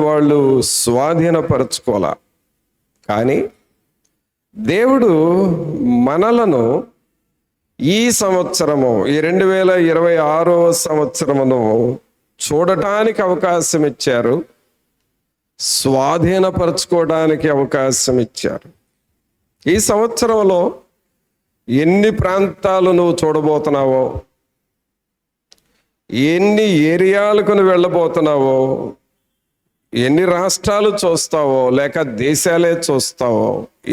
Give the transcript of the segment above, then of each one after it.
వాళ్ళు స్వాధీనపరచుకోలే. కానీ దేవుడు మనలను ఈ సంవత్సరము, ఈ 2026 సంవత్సరమును చూడటానికి అవకాశం ఇచ్చారు, స్వాధీనపరచుకోవడానికి అవకాశం ఇచ్చారు. ఈ సంవత్సరంలో ఎన్ని ప్రాంతాలు నువ్వు చూడబోతున్నావో, ఎన్ని ఏరియాలకు నువ్వు వెళ్ళబోతున్నావో, ఎన్ని రాష్ట్రాలు చూస్తావో లేక దేశాలే చూస్తావో,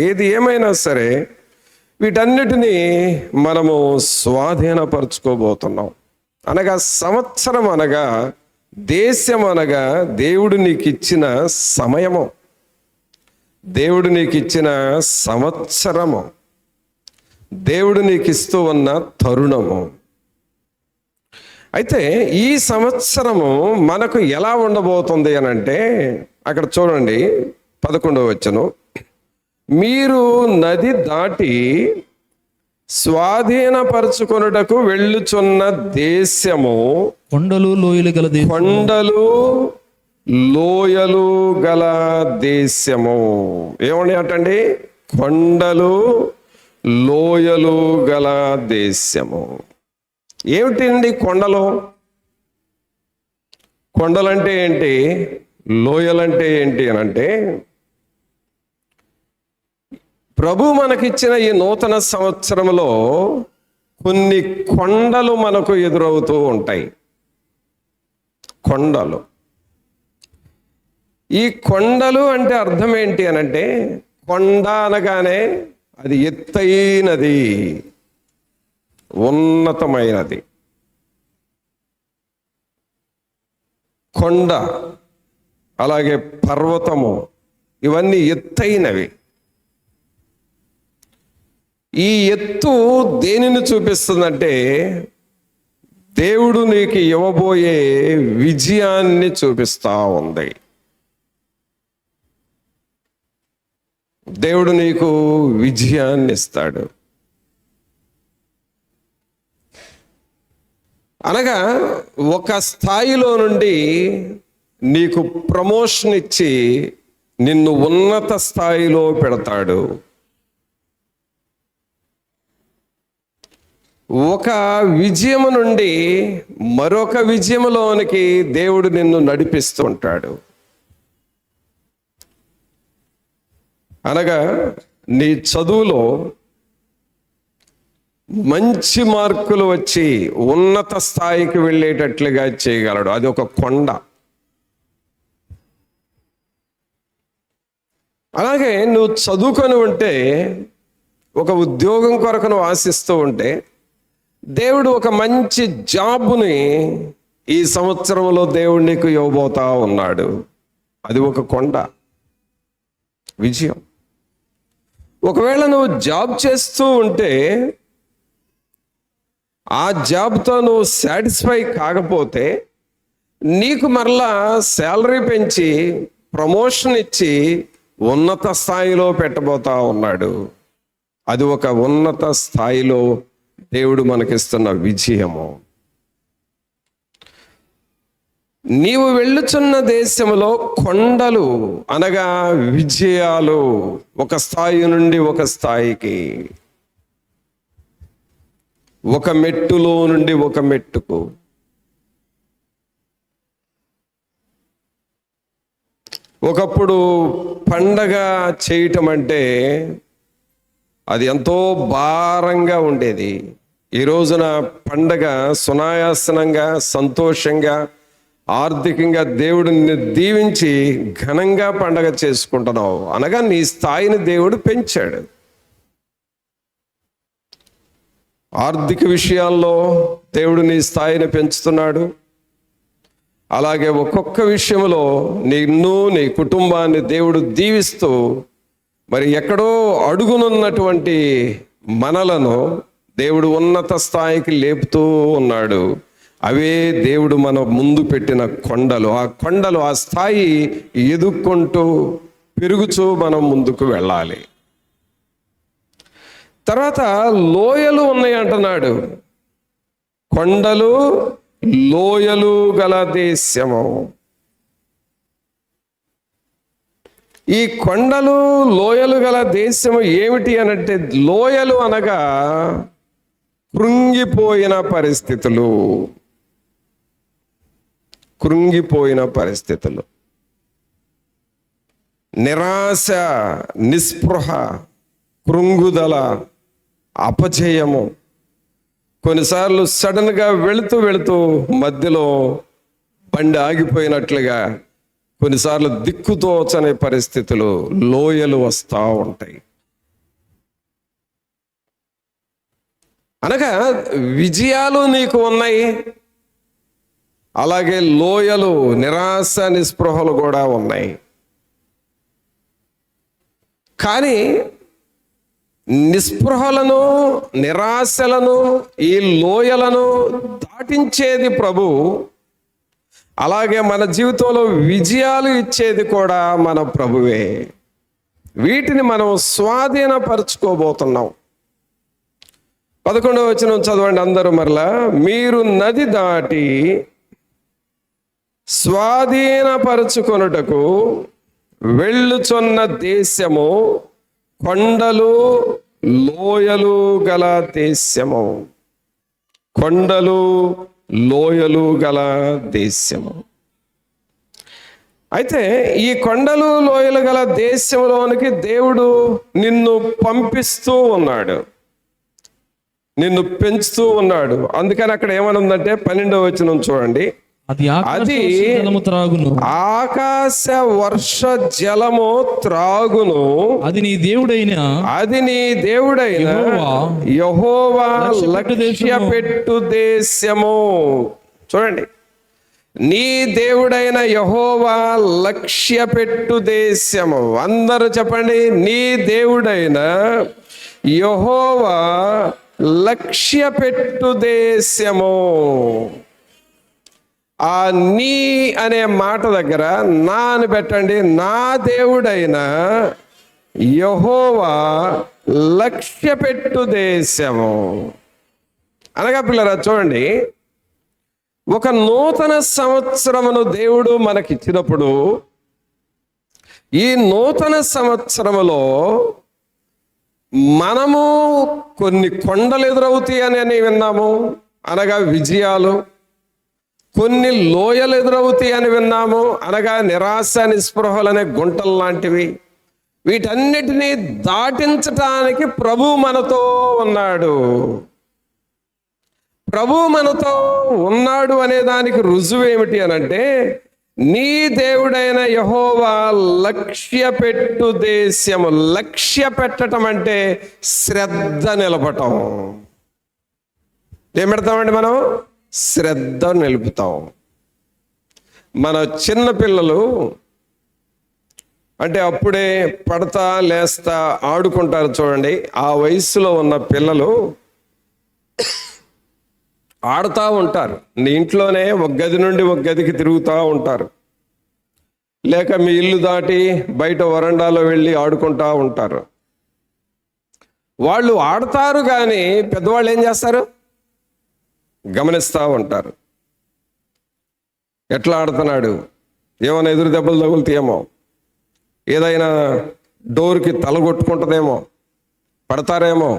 ఏది ఏమైనా సరే వీటన్నిటినీ మనము స్వాధీనపరచుకోబోతున్నాం. అనగా సంవత్సరం అనగా, దేశం అనగా దేవుడు నీకు ఇచ్చిన సమయము, దేవుడు నీకు ఇచ్చిన సంవత్సరము, దేవుడు నీకు ఇస్తూ ఉన్న తరుణము. అయితే ఈ సంవత్సరము మనకు ఎలా ఉండబోతుంది అని అంటే, అక్కడ చూడండి 11వ వచనం, మీరు నది దాటి స్వాధీనపరచుకొనుటకు వెళ్ళుచున్న దేశము కొండలు లోయలు గల దేశము, కొండలు లోయలు గల దేశము. ఏమండి అటండి? కొండలు లోయలు గల దేశము. ఏమిటండి కొండలు? కొండలంటే ఏంటి, లోయలంటే ఏంటి అని అంటే, ప్రభు మనకిచ్చిన ఈ నూతన సంవత్సరంలో కొన్ని కొండలు మనకు ఎదురవుతూ ఉంటాయి. కొండలు. ఈ కొండలు అంటే అర్థం ఏంటి అని అంటే, కొండ అనగానే అది ఎత్తైనది, ఉన్నతమైనది. కొండ, అలాగే పర్వతము, ఇవన్నీ ఎత్తైనవి. ఈ ఎత్తు దేనిని చూపిస్తుందంటే, దేవుడు నీకు ఇవ్వబోయే విజయాన్ని చూపిస్తా ఉంది. దేవుడు నీకు విజయాన్ని ఇస్తాడు. అనగా ఒక స్థాయిలో నుండి నీకు ప్రమోషన్ ఇచ్చి నిన్ను ఉన్నత స్థాయిలో పెడతాడు. ఒక విజయము నుండి మరొక విజయములోనికి దేవుడు నిన్ను నడిపిస్తూ ఉంటాడు. అనగా నీ చదువులో మంచి మార్కులు వచ్చి ఉన్నత స్థాయికి వెళ్ళేటట్లుగా చేయగలడు. అది ఒక కొండ. అలాగే నువ్వు చదువుకొని ఉంటే, ఒక ఉద్యోగం కొరకు నువ్వు ఆశిస్తూ ఉంటే, దేవుడు ఒక మంచి జాబ్ని ఈ సంవత్సరంలో దేవుడు నీకు ఇవ్వబోతా ఉన్నాడు. అది ఒక కొండ, విజయం. ఒకవేళ నువ్వు జాబ్ చేస్తూ ఉంటే, ఆ జాబ్తో నువ్వు సాటిస్ఫై కాకపోతే, నీకు మరలా శాలరీ పెంచి ప్రమోషన్ ఇచ్చి ఉన్నత స్థాయిలో పెట్టబోతా ఉన్నాడు. అది ఒక ఉన్నత స్థాయిలో దేవుడు మనకిస్తున్న విజయము. నీవు వెళ్ళుచున్న దేశంలో కొండలు అనగా విజయాలు, ఒక స్థాయి నుండి ఒక స్థాయికి, ఒక మెట్టులో నుండి ఒక మెట్టుకు. ఒకప్పుడు పండగ చేయటం అంటే అది ఎంతో భారంగా ఉండేది. ఈ రోజున పండగ సునాయాసనంగా, సంతోషంగా, ఆర్థికంగా దేవుడిని దీవించి ఘనంగా పండగ చేసుకుంటున్నావు. అనగా నీ స్థాయిని దేవుడు పెంచాడు. ఆర్థిక విషయాల్లో దేవుడు నీ స్థాయిని పెంచుతున్నాడు. అలాగే ఒక్కొక్క విషయంలో నిన్ను, నీ కుటుంబాన్ని దేవుడు దీవిస్తూ, మరి ఎక్కడో అడుగునున్నటువంటి మనలను దేవుడు ఉన్నత స్థాయికి లేపుతూ ఉన్నాడు. అవే దేవుడు మన ముందు పెట్టిన కొండలు. ఆ కొండలు, ఆ స్థాయి ఎదుక్కుంటూ పెరుగుచూ మనం ముందుకు వెళ్ళాలి. తర్వాత లోయలు ఉన్నాయి అంటున్నాడు. కొండలు లోయలు గల దేశము. ఈ కొండలు లోయలు గల దేశము ఏమిటి అనంటే, లోయలు అనగా కృంగిపోయిన పరిస్థితులు, కృంగిపోయిన పరిస్థితులు, నిరాశ, నిస్పృహ, కృంగుదల, అపజయము. కొన్నిసార్లు సడన్గా వెళుతూ వెళుతూ మధ్యలో బండి ఆగిపోయినట్లుగా, కొన్నిసార్లు దిక్కుతోచని పరిస్థితులు, లోయలు వస్తూ ఉంటాయి. అనగా విజయాలు నీకు ఉన్నాయి, అలాగే లోయలు, నిరాశ, నిస్పృహలు కూడా ఉన్నాయి. కానీ నిస్పృహలను, నిరాశలను, ఈ లోయలను దాటించేది ప్రభు. అలాగే మన జీవితంలో విజయాలు ఇచ్చేది కూడా మన ప్రభువే. వీటిని మనం స్వాధీనపరచుకోబోతున్నాం. 11వ వచనం చదవండి అందరూ మరలా. మీరు నది దాటి స్వాధీనపరచుకొనుటకు వెళ్ళుచున్న దేశము కొండలు లోయలు గల దేశము, కొండలు లోయలు గల దేశము. అయితే ఈ కొండలు లోయలు గల దేశంలోనికి దేవుడు నిన్ను పంపిస్తూ ఉన్నాడు, నిన్ను పెంచుతూ ఉన్నాడు. అందుకని అక్కడ ఏమనుందంటే 12వ వచనం చూడండి. అది త్రాగును, ఆకాశ వర్ష జలము త్రాగును. అది నీ దేవుడైన, అది నీ దేవుడైన యెహోవా లక్ష్యపెట్టు దేశము. చూడండి, నీ దేవుడైన యెహోవా లక్ష్యపెట్టు దేశము. అందరూ చెప్పండి, నీ దేవుడైన యెహోవా లక్ష్యపెట్టు దేశము. ఆ నీ అనే మాట దగ్గర నా అని పెట్టండి. నా దేవుడైన యెహోవా లక్ష్యపెట్టు దేశము అనగా పిల్లరా చూడండి, ఒక నూతన సంవత్సరమును దేవుడు మనకిచ్చినప్పుడు, ఈ నూతన సంవత్సరములో మనము కొన్ని కొండలు ఎదురవుతాయి అని విన్నాము, అనగా విజయాలు. కొన్ని లోయలు ఎదురవుతాయి అని విన్నాము, అనగా నిరాశ, నిస్పృహలనే గుంటలు లాంటివి. వీటన్నిటినీ దాటించటానికి ప్రభు మనతో ఉన్నాడు. ప్రభు మనతో ఉన్నాడు అనే దానికి రుజువు ఏమిటి అనంటే, నీ దేవుడైన యెహోవా లక్ష్యపెట్టు దేశము. లక్ష్య పెట్టడం అంటే శ్రద్ధ నిలపటం. ఏం పెడతామండి మనం? శ్రద్ధ నిలుపుతాం. మన చిన్న పిల్లలు అంటే అప్పుడే పడతా లేస్తా ఆడుకుంటారు చూడండి. ఆ వయసులో ఉన్న పిల్లలు ఆడుతూ ఉంటారు. నీ ఇంట్లోనే ఒక గది నుండి ఒక గదికి తిరుగుతూ ఉంటారు, లేక మీ ఇల్లు దాటి బయట వరండాలో వెళ్ళి ఆడుకుంటూ ఉంటారు. వాళ్ళు ఆడతారు, కానీ పెద్దవాళ్ళు ఏం చేస్తారు? గమనిస్తూ ఉంటారు. ఎట్లా ఆడుతున్నాడు, ఏమైనా ఎదురు దెబ్బలు తగులుతాయేమో, ఏదైనా డోర్కి తల కొట్టుకుంటుందేమో, పడతారేమో,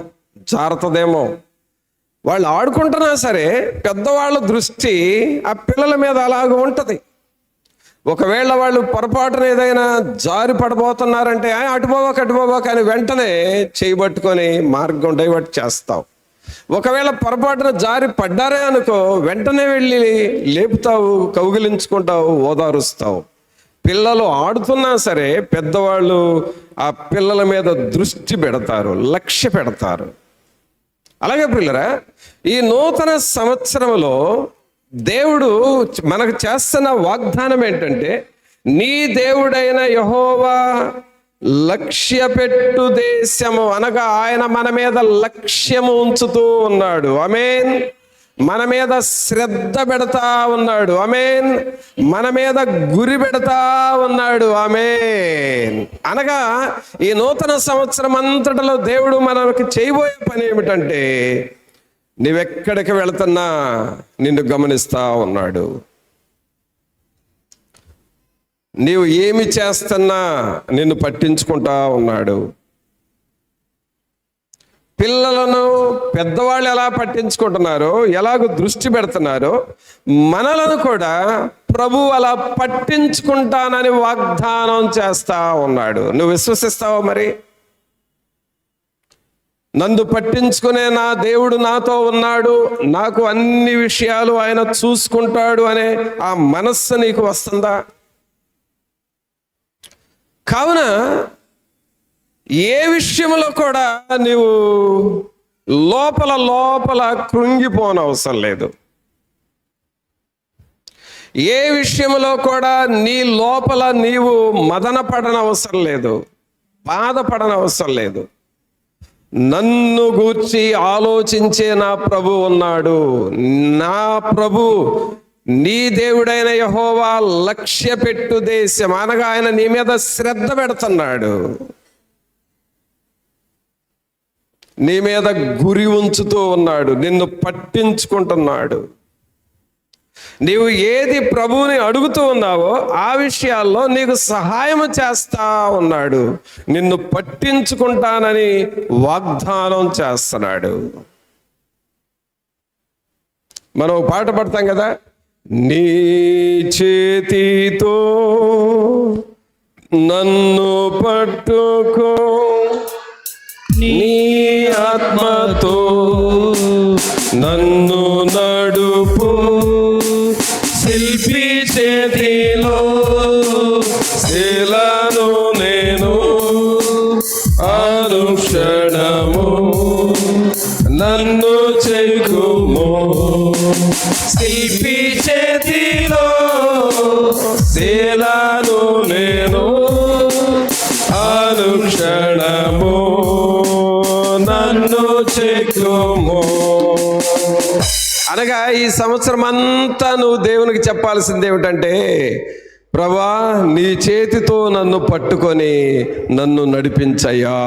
జారుతుందేమో. వాళ్ళు ఆడుకుంటున్నా సరే పెద్దవాళ్ళ దృష్టి ఆ పిల్లల మీద అలాగ ఉంటుంది. ఒకవేళ వాళ్ళు పొరపాటున ఏదైనా జారి పడబోతున్నారంటే అటుపోవాక అని వెంటనే చేయబట్టుకొని మార్గం డైవర్ట్ చేస్తావు. ఒకవేళ పొరపాటున జారి పడ్డారే అనుకో, వెంటనే వెళ్ళి లేపుతావు, కౌగిలించుకుంటావు, ఓదారుస్తావు. పిల్లలు ఆడుతున్నా సరే పెద్దవాళ్ళు ఆ పిల్లల మీద దృష్టి పెడతారు, లక్ష్య పెడతారు. అలాగే పిల్లరా, ఈ నూతన సంవత్సరంలో దేవుడు మనకు చేస్తున్న వాగ్దానం ఏంటంటే, నీ దేవుడైన యెహోవా లక్ష్యపెట్టు దేశము, అనగా ఆయన మన మీద లక్ష్యము ఉంచుతూ ఉన్నాడు. ఆమేన్. మన మీద శ్రద్ధ పెడతా ఉన్నాడు. ఆమేన్. మన మీద గురి పెడతా ఉన్నాడు. ఆమేన్. అనగా ఈ నూతన సంవత్సరం అంతటిలో దేవుడు మనకి చేయబోయే పని ఏమిటంటే, నీవెక్కడికి వెళుతున్నా నిన్ను గమనిస్తా ఉన్నాడు. నీవు ఏమి చేస్తున్నా నిన్ను పట్టించుకుంటా ఉన్నాడు. పిల్లలను పెద్దవాళ్ళు ఎలా పట్టించుకుంటున్నారో, ఎలాగో దృష్టి పెడుతున్నారో, మనలను కూడా ప్రభు అలా పట్టించుకుంటానని వాగ్దానం చేస్తా ఉన్నాడు. నువ్వు విశ్వసిస్తావా? మరి నన్ను పట్టించుకునే నా దేవుడు నాతో ఉన్నాడు, నాకు అన్ని విషయాలు ఆయన చూసుకుంటాడు అనే ఆ మనస్సు నీకు వస్తుందా? కావున ఏ విషయంలో కూడా నీవు లోపల లోపల కృంగిపోనవసరం లేదు. ఏ విషయంలో కూడా నీ లోపల నీవు మదన పడనవసరం లేదు, బాధపడనవసరం లేదు. నన్ను గూర్చి ఆలోచించే నా ప్రభు ఉన్నాడు. నా ప్రభు నీ దేవుడైన యెహోవా లక్ష్యపెట్టు దేశం అనగా ఆయన నీ మీద శ్రద్ధ పెడుతున్నాడు, నీ మీద గురి ఉంచుతూ ఉన్నాడు, నిన్ను పట్టించుకుంటున్నాడు. నీవు ఏది ప్రభువుని అడుగుతూ ఉన్నావో ఆ విషయాల్లో నీకు సహాయం చేస్తా ఉన్నాడు, నిన్ను పట్టించుకుంటానని వాగ్దానం చేస్తున్నాడు. మనం పాట పడతాం కదా, నీ చేతితో నన్ను పట్టుకో, నీ ఆత్మతో నన్ను నడుపు, శిల్పి చేతిలో శిలను నేను అనుక్షణము నన్ను చెక్కుము, శిల్పి చేతిలో శిలను నేను అనుక్షణము నన్ను చెక్కుము. అనగా ఈ సంవత్సరం అంతా నువ్వు దేవునికి చెప్పాల్సింది ఏమిటంటే, ప్రభా నీ చేతితో నన్ను పట్టుకొని నన్ను నడిపించయ్యా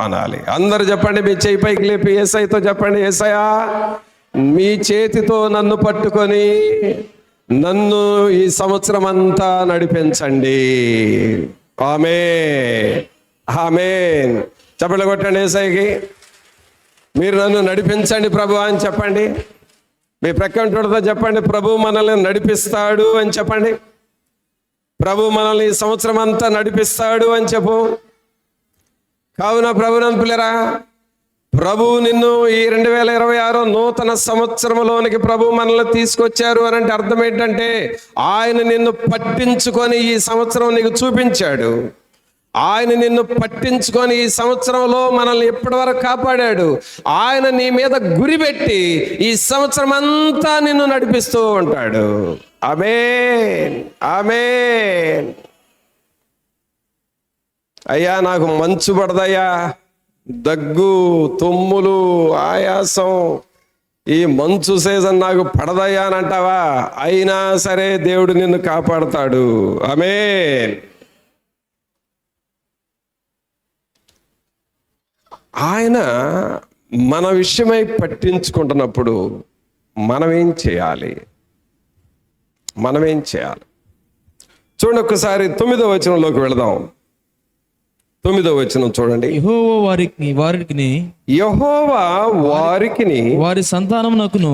అనాలి. అందరు చెప్పండి, మీ చేయి పైకి లేపి యేసయ్యతో చెప్పండి, యేసయ్యా మీ చేతితో నన్ను పట్టుకొని నన్ను ఈ సంవత్సరం అంతా నడిపించండి. ఆమేన్, ఆమేన్. చెప్పండి, కొట్టండి యేసయ్యకి, మీరు నన్ను నడిపించండి ప్రభు అని చెప్పండి. మీ ప్రక్కంటుడితో చెప్పండి, ప్రభు మనల్ని నడిపిస్తాడు అని చెప్పండి. ప్రభు మనల్ని ఈ సంవత్సరం అంతా నడిపిస్తాడు అని చెప్పు. కావున ప్రభునందు పిల్లరా, ప్రభు నిన్ను ఈ 2026 నూతన సంవత్సరంలోనికి ప్రభు మనల్ని తీసుకొచ్చారు అని అంటే అర్థం ఏంటంటే, ఆయన నిన్ను పట్టించుకొని ఈ సంవత్సరం నీకు చూపించాడు. ఆయన నిన్ను పట్టించుకొని ఈ సంవత్సరంలో మనల్ని ఎప్పటి వరకు కాపాడాడు. ఆయన నీ మీద గురి పెట్టి ఈ సంవత్సరం అంతా నిన్ను నడిపిస్తూ ఉంటాడు. ఆమేన్, ఆమేన్. అయ్యా నాకు మంచు పడదయ్యా, దగ్గు, తుమ్ములు, ఆయాసం, ఈ మంచు సీజన్ నాకు పడదయ్యా అని అంటావా? అయినా సరే దేవుడు నిన్ను కాపాడుతాడు. ఆమేన్. ఆయన మన విషయమై పట్టించుకుంటున్నప్పుడు మనమేం చేయాలి? చూడండి, ఒక్కసారి 9వ వచనంలోకి వెళదాం. 9వ వచనం చూడండి. యెహోవా వారికిని వారి సంతానమునకును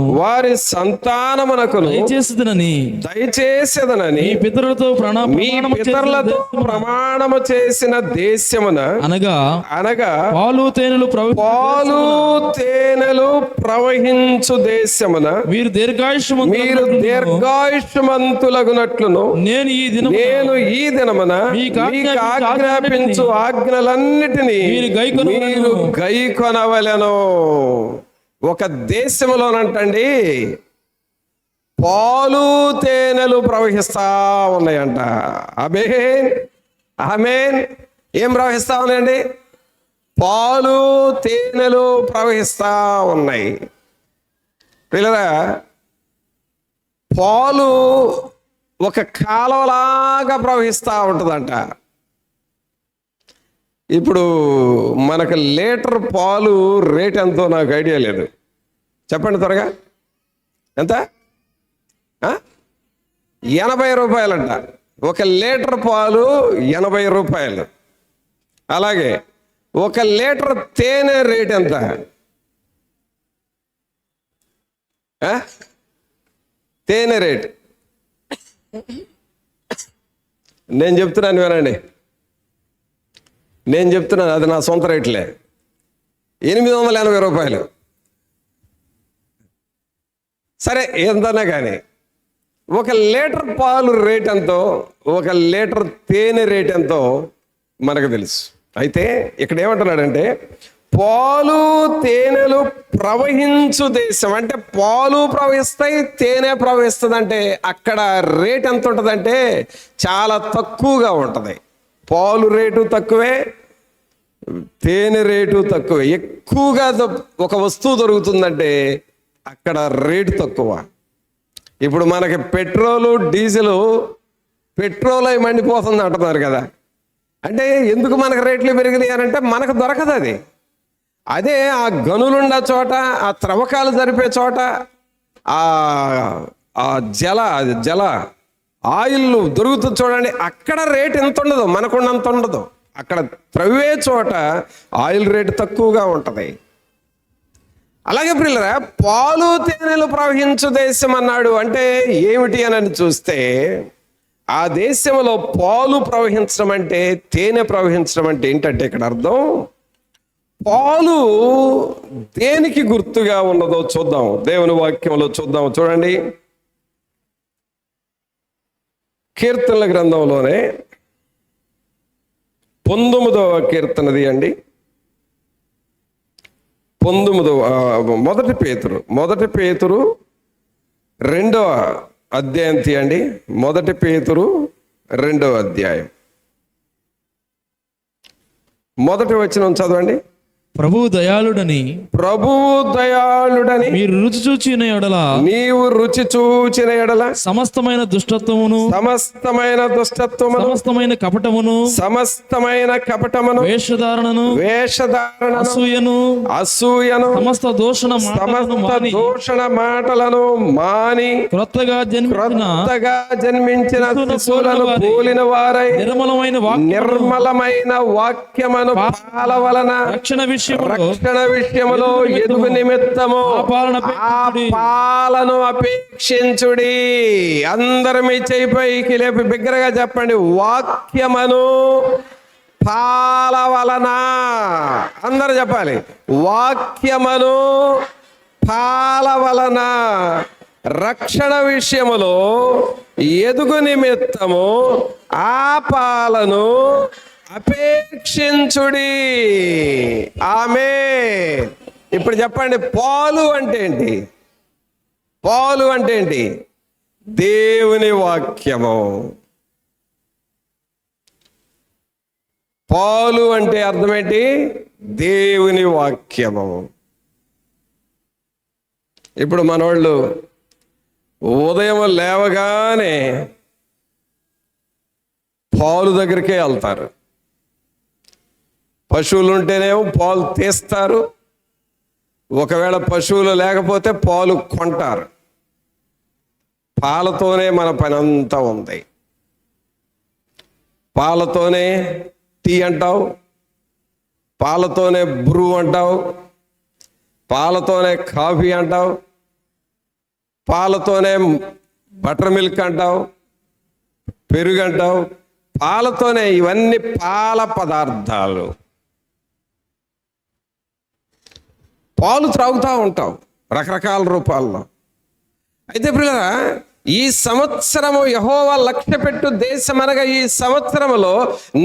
దయచేసేదనని మీ పితరులతో ప్రమాణము చేసిన దేశమున అనగా పాలు తేనెలు ప్రవహించు దేశమున మీరు దీర్ఘాయుష్మంతులగునట్లును నేను ఈ దినమున మీకు ఆజ్ఞాపించు ఆజ్ఞలన్నిటినీ మీరు గైకొనవలెను. ఒక దేశంలోనంటండి పాలు తేనెలు ప్రవహిస్తా ఉన్నాయంట. ఆమేన్, ఆమేన్. ఏం ప్రవహిస్తా ఉన్నాయండి? పాలు తేనెలు ప్రవహిస్తా ఉన్నాయి. పిల్లరా, పాలు ఒక కాలువలాగా ప్రవహిస్తూ ఉంటుందంట. ఇప్పుడు మనకు లీటర్ పాలు రేట్ ఎంతో నాకు ఐడియా లేదు, చెప్పండి త్వరగా. ఎంత? 80 రూపాయలంట 1 లీటర్ పాలు 80 రూపాయలు. అలాగే 1 లీటర్ తేనె రేట్ ఎంత? తేనె రేట్ నేను చెప్తున్నాను, వినండి. నేను చెప్తున్నాను, అది నా సొంత రేట్లే. 880 రూపాయలు. సరే, ఎంతన్నా కానీ 1 లీటర్ పాలు రేట్ ఎంతో, 1 లీటర్ తేనె రేట్ ఎంతో మనకు తెలుసు. అయితే ఇక్కడ ఏమంటున్నాడంటే, పాలు తేనెలు ప్రవహించు దేశం అంటే పాలు ప్రవహిస్తాయి, తేనె ప్రవహిస్తుంది. అంటే అక్కడ రేట్ ఎంత ఉంటుందంటే చాలా తక్కువగా ఉంటుంది. పాలు రేటు తక్కువే, తేనె రేటు తక్కువే. ఎక్కువగా ఒక వస్తువు దొరుకుతుందంటే అక్కడ రేటు తక్కువ. ఇప్పుడు మనకి పెట్రోలు డీజిల్, పెట్రోల్ అయి మండిపోతుంది అంటున్నారు కదా. అంటే ఎందుకు మనకు రేట్లు పెరిగినాయి అంటే మనకు దొరకదు అది. అదే ఆ గనులున్న చోట, ఆ త్రవ్వకాలు జరిపే చోట, ఆ జల ఆయిల్ దొరుకుతుంది చూడండి, అక్కడ రేట్ ఎంత ఉండదు, మనకున్నంత ఉండదు. అక్కడ త్రవ్వే చోట ఆయిల్ రేటు తక్కువగా ఉంటుంది. అలాగే ప్రియులరా, పాలు తేనెలు ప్రవహించు దేశం అన్నాడు. అంటే ఏమిటి అని చూస్తే, ఆ దేశంలో పాలు ప్రవహించడం అంటే, తేనె ప్రవహించడం అంటే ఏంటంటే ఇక్కడ అర్థం, పాలు దేనికి గుర్తుగా ఉన్నదో చూద్దాం. దేవుని వాక్యంలో చూద్దాం. చూడండి, కీర్తనల గ్రంథంలోనే 19వ కీర్తనది అండి. 1 పేతురు 2వ అధ్యాయం తీయండి. 1 పేతురు 2వ అధ్యాయం 1వ వచనం చదవండి. ప్రభువు దయాళుడని మీరు రుచి చూచిన ఎడల, నీవు రుచి చూచిన ఎడల సమస్తమైన దుష్టత్వమును, సమస్తమైన కపటమును, వేషధారణను, అసూయను, సమస్త దూషణ మాటలను మాని క్రొత్తగా జన్మించిన శిశువులను పోలిన వారై నిర్మలమైన వాక్యమును పాల వలన రక్షణ విషయములో ఎదుగు నిమిత్తము ఆ పాలను అపేక్షించుడి. అందరూ మీ చేయి పైకి లేపి బిగ్గరగా చెప్పండి, వాక్యమును పాల వలన. అందరూ చెప్పాలి, వాక్యమును పాల వలన రక్షణ విషయములో ఎదుగు నిమిత్తము ఆ పాలను అపేక్షించుడి. ఆమేన్. ఇప్పుడు చెప్పండి, పాలు అంటే ఏంటి? పాలు అంటే ఏంటి? దేవుని వాక్యము. పాలు అంటే అర్థమేంటి? దేవుని వాక్యము. ఇప్పుడు మనోళ్ళు ఉదయం లేవగానే పాలు దగ్గరికే వెళ్తారు. పశువులు ఉంటేనేమో పాలు తీస్తారు, ఒకవేళ పశువులు లేకపోతే పాలు కొంటారు. పాలతోనే మన పని అంతా ఉంది. పాలతోనే టీ అంటావు, పాలతోనే బ్రూ అంటావు, పాలతోనే కాఫీ అంటావు, పాలతోనే బటర్ మిల్క్ అంటావు, పెరుగు అంటావు. పాలతోనే ఇవన్నీ పాల పదార్థాలు. పాలు త్రాగుతూ ఉంటాం రకరకాల రూపాల్లో. అయితే ప్రియులారా, ఈ సంవత్సరము యెహోవా లక్ష్యపెట్టు దేశం అనగా ఈ సంవత్సరములో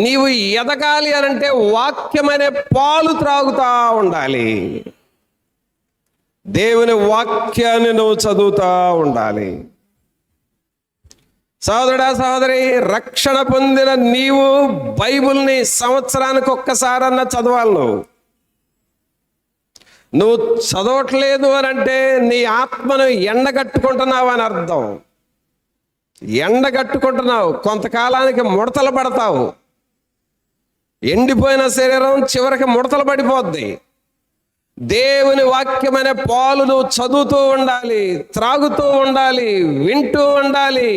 నీవు ఎదగాలి అనంటే వాక్యమనే పాలు త్రాగుతూ ఉండాలి. దేవుని వాక్యాన్ని నువ్వు చదువుతూ ఉండాలి. సోదరుడా, సహోదరి, రక్షణ పొందిన నీవు బైబిల్ని సంవత్సరానికి ఒక్కసారన్నా చదవాలి. నువ్వు చదవట్లేదు అని అంటే నీ ఆత్మను ఎండగట్టుకుంటున్నావు అని అర్థం. ఎండగట్టుకుంటున్నావు, కొంతకాలానికి ముడతలు పడతావు. ఎండిపోయిన శరీరం చివరికి ముడతలు పడిపోద్ది. దేవుని వాక్యమనే పాలు నువ్వు చదువుతూ ఉండాలి, త్రాగుతూ ఉండాలి, వింటూ ఉండాలి,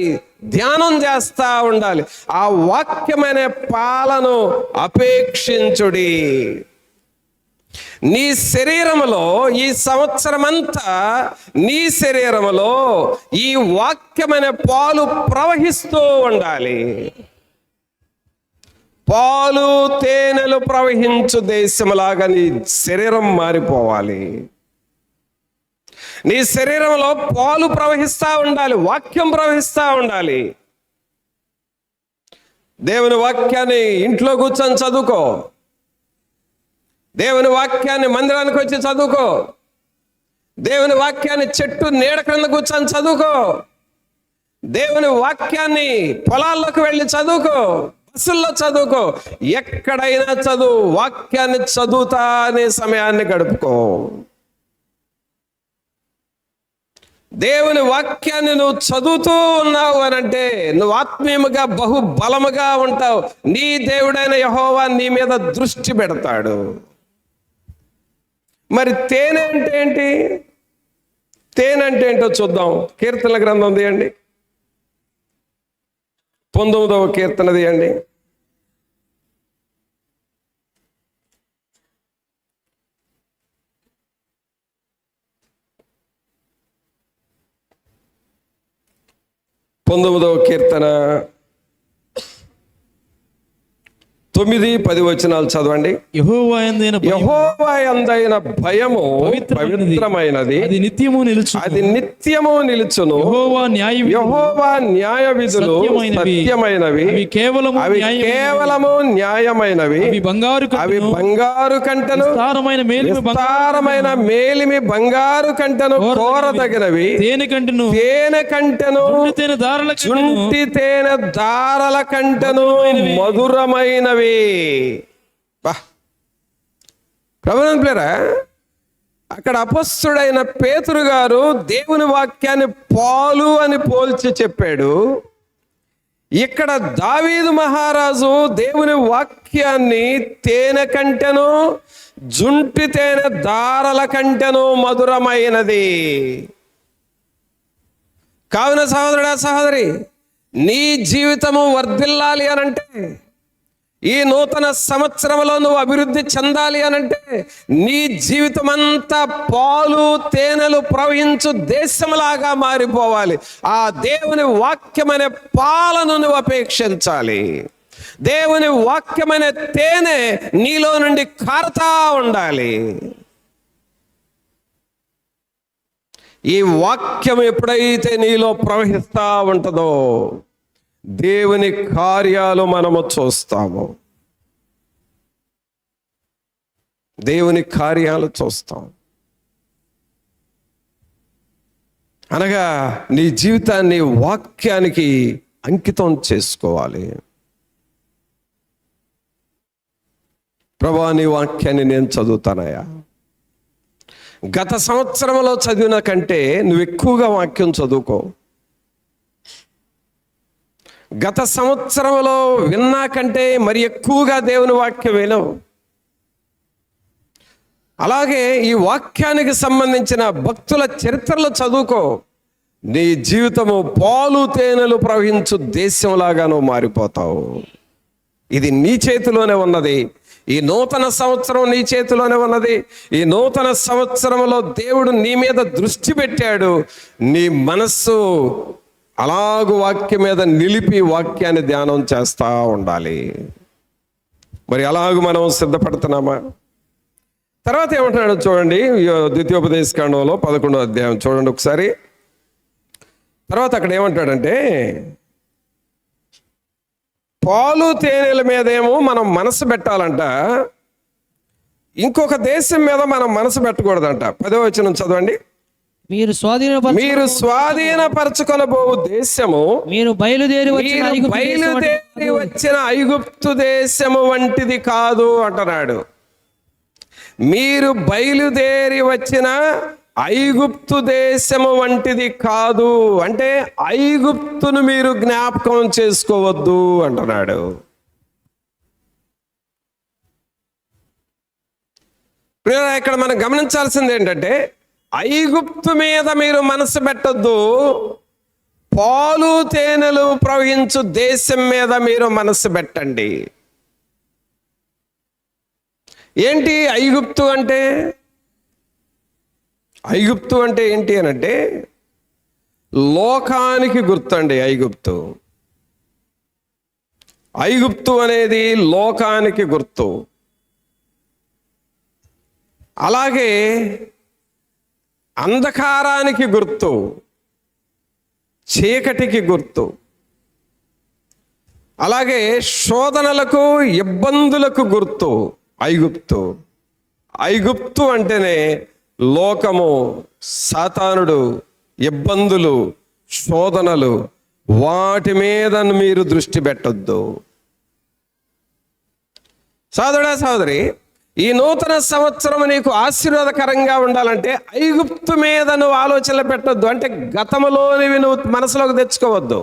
ధ్యానం చేస్తా ఉండాలి. ఆ వాక్యమనే పాలను అపేక్షించుడి. నీ శరీరములో ఈ సంవత్సరమంతా నీ శరీరములో ఈ వాక్యమనే పాలు ప్రవహిస్తూ ఉండాలి. పాలు తేనెలు ప్రవహించు దేశంలాగా నీ శరీరం మారిపోవాలి. నీ శరీరంలో పాలు ప్రవహిస్తూ ఉండాలి, వాక్యం ప్రవహిస్తూ ఉండాలి. దేవుని వాక్యాన్ని ఇంట్లో కూర్చొని చదువుకో, దేవుని వాక్యాన్ని మందిరానికి వచ్చి చదువుకో, దేవుని వాక్యాన్ని చెట్టు నీడ క్రింద కూర్చొని చదువుకో, దేవుని వాక్యాన్ని పొలాల్లోకి వెళ్ళి చదువుకో, బస్సుల్లో చదువుకో, ఎక్కడైనా చదువు. వాక్యాన్ని చదువుతానే సమయాన్ని గడుపుకో. దేవుని వాక్యాన్ని నువ్వు చదువుతూ ఉన్నావు అనంటే నువ్వు ఆత్మీయముగా బహుబలముగా ఉంటావు. నీ దేవుడైన యెహోవా నీ మీద దృష్టి పెడతాడు. మరి తేనె అంటే ఏంటి? తేనె అంటే ఏంటో చూద్దాం. కీర్తనల గ్రంథం తీయండి, 19వ కీర్తన తీయండి. కీర్తన 9-10 వచనాలు చదవండి. యెహోవా యందైన భయము పవిత్రమైనది, అది నిత్యము నిలుచును. యెహోవా న్యాయ విధులు సత్యమైనవి, అవి కేవలము న్యాయమైనవి. అవి బంగారు కంటెను, విస్తారమైన మేలిమి బంగారు కంటెను కోరదగినవి. తేనె కంటెను, చుంటి తేనె దారల కంటెను మధురమైనవి. ప్రభునందులారా, అక్కడ అపొస్తలుడైన పేతురు గారు దేవుని వాక్యాన్ని పాలు అని పోల్చి చెప్పాడు. ఇక్కడ దావీదు మహారాజు దేవుని వాక్యాన్ని తేనె కంటెను, జుంటి తేనె దారల కంటెను మధురమైనది. కావున సహోదరుడా, సహోదరి, నీ జీవితము వర్ధిల్లాలి అనంటే, ఈ నూతన సంవత్సరంలో నువ్వు అభివృద్ధి చెందాలి అనంటే, నీ జీవితం అంతా పాలు తేనెలు ప్రవహించు దేశంలాగా మారిపోవాలి. ఆ దేవుని వాక్యమనే పాలను నువ్వు అపేక్షించాలి. దేవుని వాక్యమనే తేనె నీలో నుండి కారుతా ఉండాలి. ఈ వాక్యం ఎప్పుడైతే నీలో ప్రవహిస్తూ ఉంటుందో దేవుని కార్యాలు మనము చూస్తాము. దేవుని కార్యాలు చూస్తాం అనగా నీ జీవితాన్ని వాక్యానికి అంకితం చేసుకోవాలి. ప్రభువా, నీ వాక్యాన్ని నేను చదువుతానయ్యా. గత సంవత్సరంలో చదివిన కంటే నువ్వు ఎక్కువగా వాక్యం చదువుకో. గత సంవత్సరంలో విన్నా కంటే మరి ఎక్కువగా దేవుని వాక్యం విను. అలాగే ఈ వాక్యానికి సంబంధించిన భక్తుల చరిత్రలు చదువుకో. నీ జీవితము పాలు తేనెలు ప్రవహించు దేశంలాగా నువ్వు మారిపోతావు. ఇది నీ చేతిలోనే ఉన్నది. ఈ నూతన సంవత్సరం నీ చేతిలోనే ఉన్నది. ఈ నూతన సంవత్సరంలో దేవుడు నీ మీద దృష్టి పెట్టాడు. నీ మనస్సు అలాగూ వాక్యం మీద నిలిపి వాక్యాన్ని ధ్యానం చేస్తూ ఉండాలి. మరి అలాగూ మనం సిద్ధపడుతున్నామా? తర్వాత ఏమంటున్నాడు చూడండి, ద్వితీయోపదేశకాండంలో 11వ అధ్యాయం చూడండి ఒకసారి. తర్వాత అక్కడ ఏమంటాడంటే, పాలు తేనెల మీదేమో మనం మనసు పెట్టాలంట, ఇంకొక దేశం మీద మనం మనసు పెట్టకూడదంట. 10వ వచనం చదవండి. మీరు స్వాధీనపరచుకొనబోవు దేశము మీరు బయలుదేరి వచ్చిన ఐగుప్తు దేశము వంటిది కాదు అంటున్నాడు. మీరు బయలుదేరి వచ్చిన ఐగుప్తు దేశము వంటిది కాదు అంటే ఐగుప్తును మీరు జ్ఞాపకం చేసుకోవద్దు అంటున్నాడు. ప్రియులారా, ఇక్కడ మనం గమనించాల్సింది ఏంటంటే, ఐగుప్తు మీద మీరు మనసు పెట్టొద్దు, పాలు తేనెలు ప్రవహించు దేశం మీద మీరు మనసు పెట్టండి. ఏంటి ఐగుప్తు అంటే? ఐగుప్తు అంటే ఏంటి అనంటే లోకానికి గుర్తండి. ఐగుప్తు ఐగుప్తు అనేది లోకానికి గుర్తు. అలాగే అంధకారానికి గుర్తు, చీకటికి గుర్తు. అలాగే శోధనలకు, ఇబ్బందులకు గుర్తు ఐగుప్తు. ఐగుప్తు అంటేనే లోకము, సాతానుడు, ఇబ్బందులు, శోధనలు, వాటి మీద మీరు దృష్టి పెట్టొద్దు. సోదరుడా, సోదరి, ఈ నూతన సంవత్సరం నీకు ఆశీర్వాదకరంగా ఉండాలంటే ఐగుప్తు మీద నువ్వు ఆలోచనలు పెట్టొద్దు. అంటే గతంలోనివి నువ్వు మనసులోకి తెచ్చుకోవద్దు.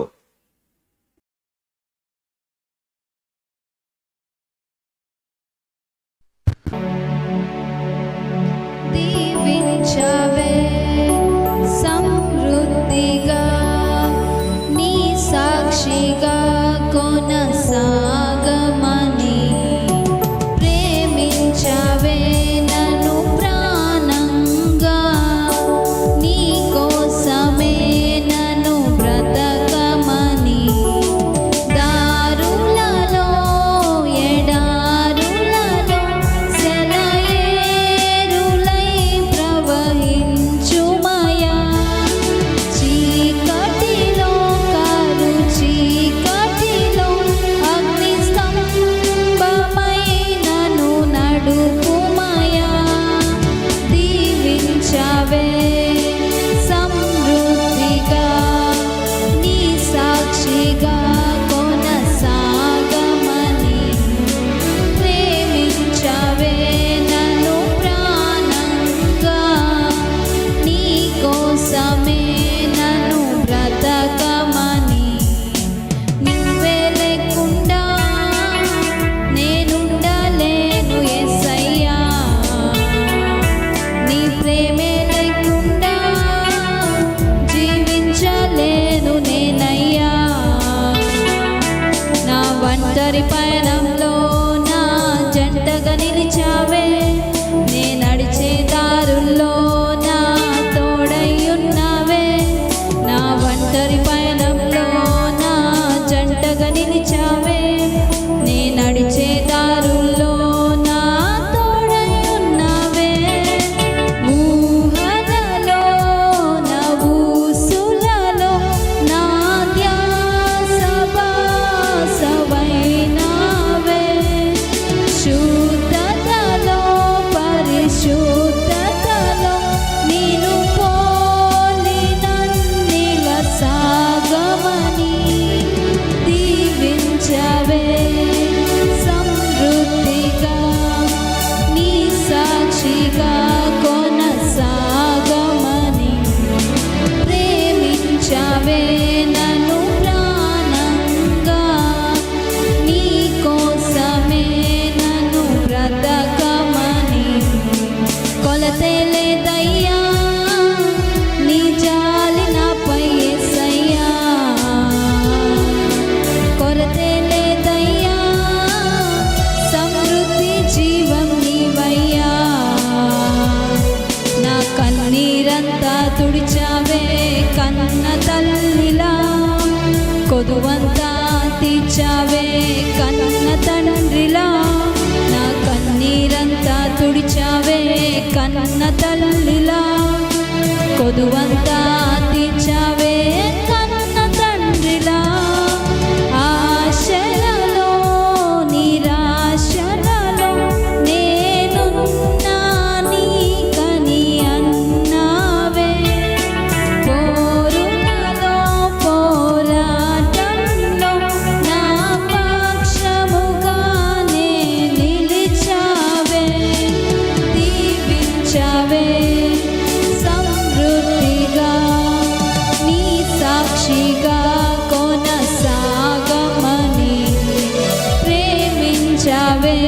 దీవించవే సమృద్ధిగా, నీ సాక్షిగా కొనసాగమని. ప్రేమించవే నన్ను ప్రాణంగా, నీ కోసమే నన్ను బ్రతకమని. దారులలో ఎడారులలో సెలయేరులై ప్రవహించుమయా. చీకటిలో కారు చీకటిలో అగ్ని స్తంభమై నన్ను నడుపుమయా. దీవించవే సమృద్ధిగా, నీ సాక్షిగా కొనసాగమని. ప్రేమించవే నన్ను ప్రాణంగా, నీ కోసమే నన్ను బ్రతకమని. నీవే లేకుండా నేనుండలేను యేసయ్యా, నీ ప్రేమే లేకుండా జీవించలేను నేనయ్యా. నా ఒంటరి పయనంలో నా జంటగా నిలిచావే, నే నడిచే దారుల్లో నా తోడై ఉన్నావే. నా ఒంటరి పయనంలో నా జంటగా నిలిచావే, నే నడిచే దారుల్లో నా తోడై ఉన్నావే. ఊహలలో నా ఊసులలో నా ధ్యాస బాసవైనావే. శుద్ధతలో పరిశుద్ధతలో నీను పోలి నన్నిల సాగమని. దీవించవే సమృద్ధిగా, నీ సాక్షిగా కొనసాగమని. ప్రేమించవే నన్ను ప్రాణంగా, నీ కోసమే నన్ను బ్రతకమని. కొలతే లేదయ్యా నీ జాలి నాపై యేసయ్యా, కొరతే లేదయ్యా సమృద్ధి జీవం నీవయ్యా. నా కన్నీరంతా తుడిచావే కన్న తల్లిలా, కొదువంతా తీర్చావే కన్న తండ్రిలా. నా కన్నీరంతా తుడిచావే కన్న తల్లిలా, కొదువంతా తీర్చావే కన్న తండ్రిలా. ఆశలలో నిరాశలలో నేనున్నా నీకని అన్నావే. పోరులలో పోరాటంలో నా పక్షముగానే నిలిచావే. దీవించవే సమృద్ధిగా, నీ సాక్షిగా కొనసాగమని. ప్రేమించవే